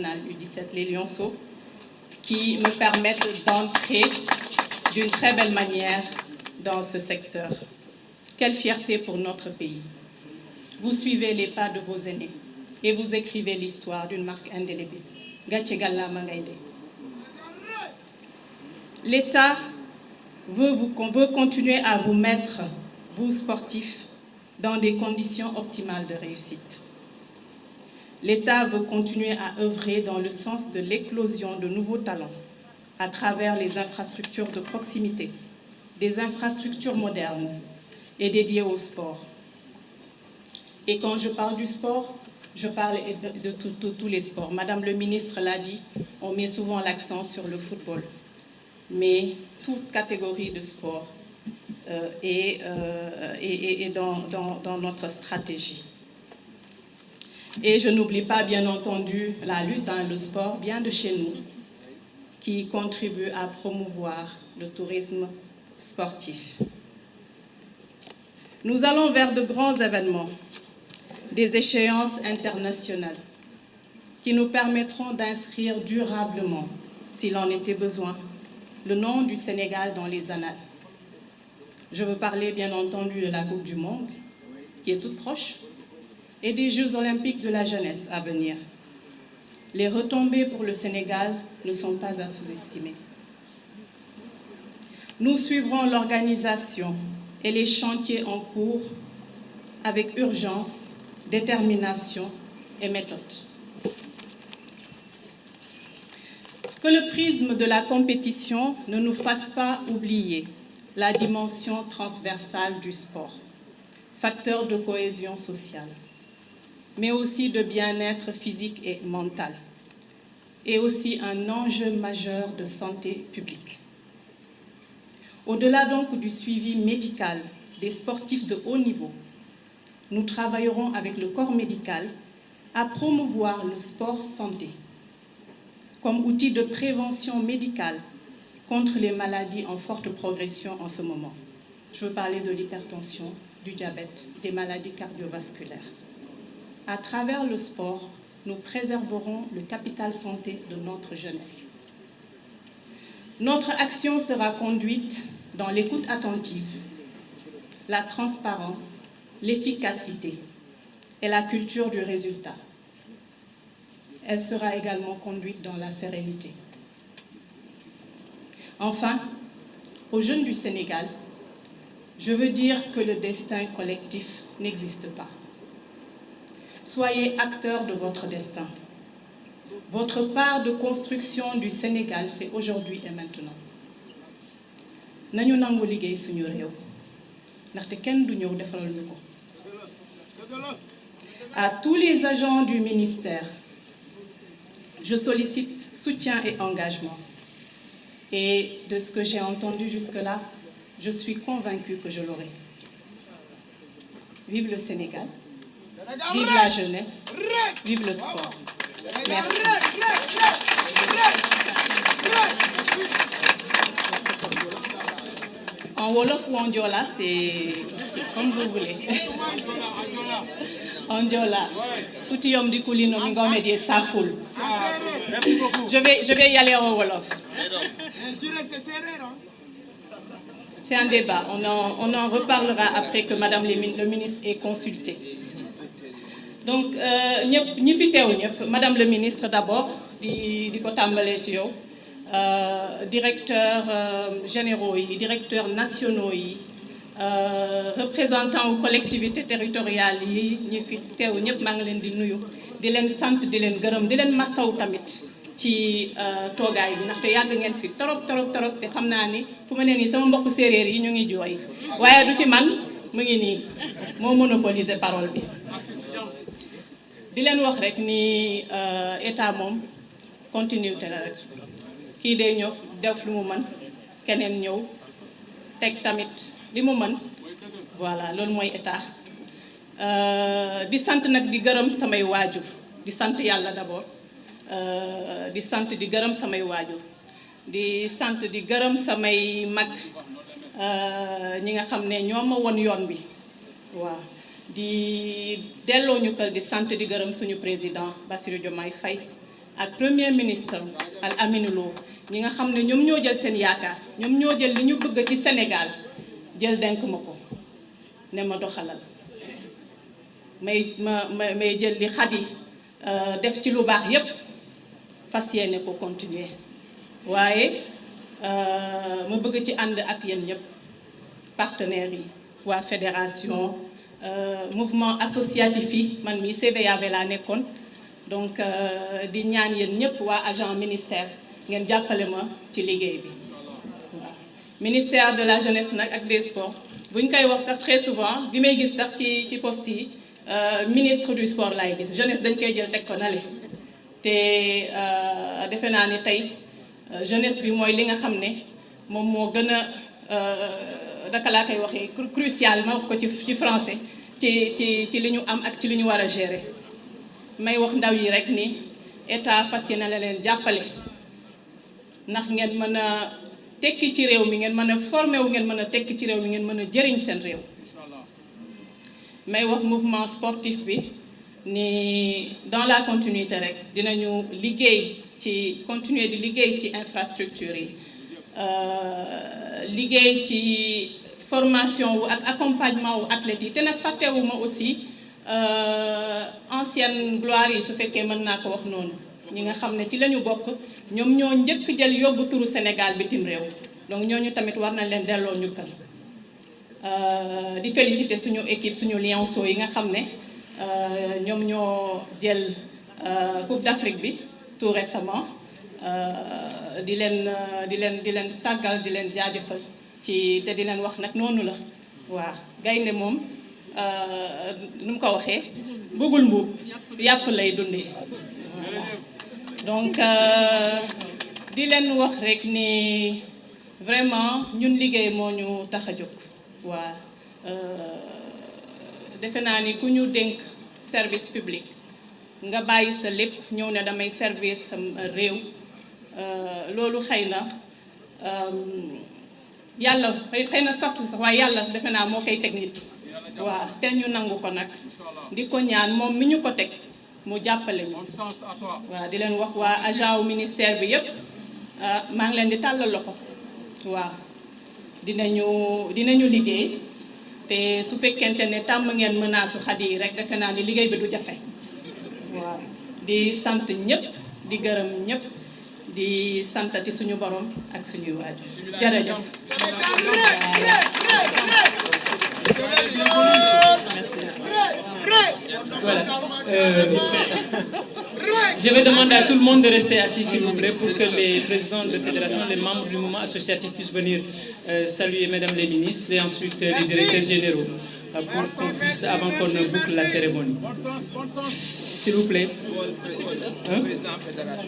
national U17, les Lionceaux, qui me permettent d'entrer d'une très belle manière dans ce secteur. Quelle fierté pour notre pays. Vous suivez les pas de vos aînés et vous écrivez l'histoire d'une marque indélébile. L'État veut continuer à vous mettre, vous sportifs, dans des conditions optimales de réussite. L'État veut continuer à œuvrer dans le sens de l'éclosion de nouveaux talents à travers les infrastructures de proximité, des infrastructures modernes et dédiées au sport. Et quand je parle du sport, je parle de tous les sports. Madame le ministre l'a dit, on met souvent l'accent sur le football. Mais toute catégorie de sport est dans notre stratégie. Et je n'oublie pas, bien entendu, la lutte, le sport vient de chez nous, qui contribue à promouvoir le tourisme sportif. Nous allons vers de grands événements, des échéances internationales, qui nous permettront d'inscrire durablement, s'il en était besoin, le nom du Sénégal dans les annales. Je veux parler bien entendu de la Coupe du Monde, qui est toute proche, et des Jeux olympiques de la jeunesse à venir. Les retombées pour le Sénégal ne sont pas à sous-estimer. Nous suivrons l'organisation et les chantiers en cours avec urgence, détermination et méthode. Que le prisme de la compétition ne nous fasse pas oublier la dimension transversale du sport, facteur de cohésion sociale, mais aussi de bien-être physique et mental, et aussi un enjeu majeur de santé publique. Au-delà donc du suivi médical des sportifs de haut niveau, nous travaillerons avec le corps médical à promouvoir le sport santé comme outil de prévention médicale contre les maladies en forte progression en ce moment. Je veux parler de l'hypertension, du diabète, des maladies cardiovasculaires. À travers le sport, nous préserverons le capital santé de notre jeunesse. Notre action sera conduite dans l'écoute attentive, la transparence, l'efficacité et la culture du résultat. Elle sera également conduite dans la sérénité. Enfin, aux jeunes du Sénégal, je veux dire que le destin collectif n'existe pas. Soyez acteurs de votre destin. Votre part de construction du Sénégal, c'est aujourd'hui et maintenant. Nañu nangu liggéey suñu réew ndaxte kenn du ñëw defaral ñu ko. À tous les agents du ministère, je sollicite soutien et engagement. Et de ce que j'ai entendu jusque-là, je suis convaincue que je l'aurai. Vive le Sénégal, vive la jeunesse, vive le sport. Merci. En Wolof ou en Diola, c'est comme vous voulez. En Diola. Je vais y aller en Wolof. C'est un débat. On en reparlera après que Madame le ministre ait consulté. Donc, Madame le ministre d'abord, directeurs généraux, directeurs nationaux, représentants aux collectivités territoriales, di leen sant di leen gërëm di leen masaw tamit ci toogaay bi ndaxte yàgg ngeen fi torop te xam naa ni fu ma ne nii sama mbokk séeréer yi ñu ngi jooy waaye du ci man mu ngi nii moo monopoliser parole bi di leen wax rek ni état moom continuité la rek kii day ñëw def lu mu mën keneen ñëw teg tamit li mu mën voilà loolu mooy état di sant nag di gërëm samay waajur di sant yàlla d'abord di sant di gërëm samay waajur di sant di gërëm samay mag ñi nga xam ne ñoo ma won yoon bi waaw di delloo ñu kër di sant di gërëm suñu président Bassirou Diomaye Faye ak premier ministre Al Aminou Lo ñi nga xam ne ñoom ñoo jël seen yaakaar ñoom ñoo jël li ñu bëgg ci Sénégal jël denk ma ko ne ma doxalal may jël li Khady def ci lu baax yépp fas yéene ko continuer waaye ma bëgg ci ànd ak yéen ñëpp partenaires yi waa fédération mouvement associatif yi man mii CVAV laa nekkoon donc di ñaan yéen ñëpp waa agent ministère ngeen jàppale ma ci liggéey bi waaw ministère de la jeunesse nag ak des sports bu ñu koy wax sax très souvent bi may gis sax ci poste yi ministre du sport laay gis jeunesse dañ koy jël teg ko nale te defe naa ni tey jeunesse bi mooy li nga xam ne moom moo gën a naka laa koy waxee crucial ma wax ko ci français ci li ñu am ak ci li ñu war a gérer may wax ndaw yi rek ni état fas yéene la leen jàppale ndax ngeen mën a tekki ci réew mi ngeen mën a formé wu ngeen mën a tekki ci réew mi ngeen mën a jëriñ seen réew may wax mouvement sportif bi ni dans la continuité rek dinañu liggéey ci continuer di liggéey ci infrastructure yi liggéey ci formation wu ak accompagnement wu athlètes yi te nag fàttewuma aussi ancienne gloire yi su fekkee mën naa ko wax noonu ñi nga xam ne ci la ñu bokk ñoom ñoo njëkk jël yóbbu turu Sénégal bitim réew donc ñooñu tamit war nañ leen delloo njukkal di féliciter suñu équipe suñu lionceaux yi nga xam ne ñoom ñoo jël Coupe d'Afrique bi tout récemment di leen sàggal di leen jaajëfal ci te di leen wax nag noonu la waaw gaynde moom nu mu ko waxee bëggul mbuub yàpp lay dundee donc di leen wax rek ni vraiment ñun liggéey moo ñu tax a jóg waa defe naa ni ku ñu dénk service public nga bàyyi sa lépp ñëw ne damay servir sa réew loolu xëy na yàlla xëy na sas la sax waaye yàlla defe naa moo koy teg nit waaw te ñu nangu ko nag di ko ñaan moom mi ñu ko teg mu jàppale ñu waaw di leen wax waa agent wu ministère bi yépp maa ngi leen di tàllal loxo waaw dinañu liggéey te su fekkente ne tàmm ngeen menace su Khady yi rek defe naa ni liggéey bi du jafe waaw di sant ñëpp di gërëm ñëpp di santati suñu borom ak suñuy waajur jërëjëf. Voilà. Je vais demander à tout le monde de rester assis, s'il vous plaît, pour que les présidents de fédération, les membres du mouvement associatif puissent venir saluer mesdames les ministres et ensuite les directeurs généraux pour qu'on puisse, avant qu'on ne boucle la cérémonie. S'il vous plaît. Hein?